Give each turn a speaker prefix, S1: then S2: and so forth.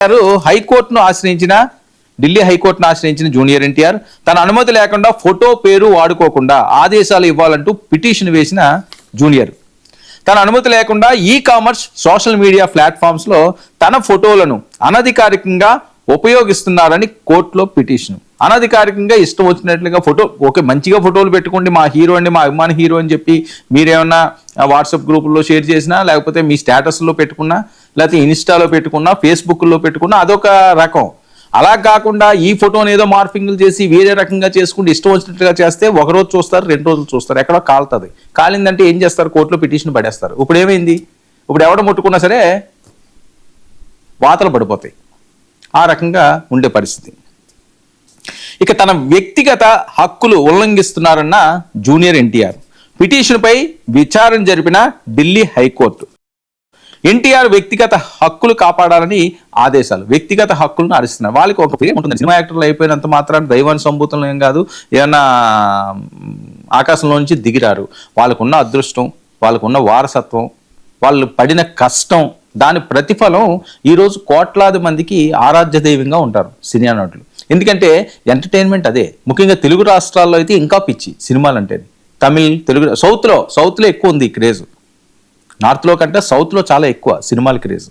S1: హైకోర్టును ఆశ్రయించిన ఢిల్లీ హైకోర్టును ఆశ్రయించిన జూనియర్ ఎన్టీఆర్ తన అనుమతి లేకుండా ఫోటో పేరు వాడుకోకుండా ఆదేశాలు ఇవ్వాలంటూ పిటిషన్ వేసిన జూనియర్ తన అనుమతి లేకుండా e commerce social media platforms లో తన ఫోటోలను అనధికారికంగా ఉపయోగిస్తున్నారని కోర్టులో పిటిషన్. అనధికారికంగా ఇష్టం వచ్చినట్లుగా ఫోటో ఓకే మంచిగా ఫోటోలు పెట్టుకోండి, మా హీరో అండి, మా అభిమాన హీరో అని చెప్పి మీరేమన్నా వాట్సాప్ గ్రూపుల్లో షేర్ చేసినా, లేకపోతే మీ స్టేటస్లో పెట్టుకున్నా, లేకపోతే ఇన్స్టాలో పెట్టుకున్నా, ఫేస్బుక్లో పెట్టుకున్నా అదొక రకం. అలా కాకుండా ఈ ఫోటోని ఏదో మార్ఫింగ్లు చేసి వేరే రకంగా చేసుకుంటూ ఇష్టం వచ్చినట్టుగా చేస్తే ఒకరోజు చూస్తారు, 2 రోజులు చూస్తారు, ఎక్కడో కాలుతుంది. కాలిందంటే ఏం చేస్తారు? కోర్టులో పిటిషన్ పడేస్తారు. ఇప్పుడు ఏమైంది? ఇప్పుడు ఎవడ ముట్టుకున్నా సరే వాతలు పడిపోతాయి. ఆ రకంగా ఉండే పరిస్థితి. ఇక తన వ్యక్తిగత హక్కులు ఉల్లంఘిస్తున్నారన్న జూనియర్ ఎన్టీఆర్ పిటిషన్పై విచారణ జరిపిన ఢిల్లీ హైకోర్టు ఎన్టీఆర్ వ్యక్తిగత హక్కులు కాపాడాలని ఆదేశాలు. వ్యక్తిగత హక్కులను హరిస్తున్నారు. వాళ్ళకి ఒక పేరు ఉంటుంది. సినిమా యాక్టర్లు అయిపోయినంత మాత్రాన్ని దైవాన్ని సంబూతులు ఏం కాదు, ఏమన్నా ఆకాశంలో నుంచి దిగిరారు. వాళ్ళకున్న అదృష్టం, వాళ్ళకున్న వారసత్వం, వాళ్ళు పడిన కష్టం, దాని ప్రతిఫలం ఈరోజు కోట్లాది మందికి ఆరాధ్య దైవంగా ఉంటారు సినిమా నటులు. ఎందుకంటే ఎంటర్టైన్మెంట్ అదే. ముఖ్యంగా తెలుగు రాష్ట్రాల్లో అయితే ఇంకా పిచ్చి సినిమాలు అంటే. తమిళ్, తెలుగు, సౌత్లో ఎక్కువ ఉంది ఈ క్రేజ్. నార్త్లో కంటే సౌత్లో చాలా ఎక్కువ సినిమాల క్రేజ్.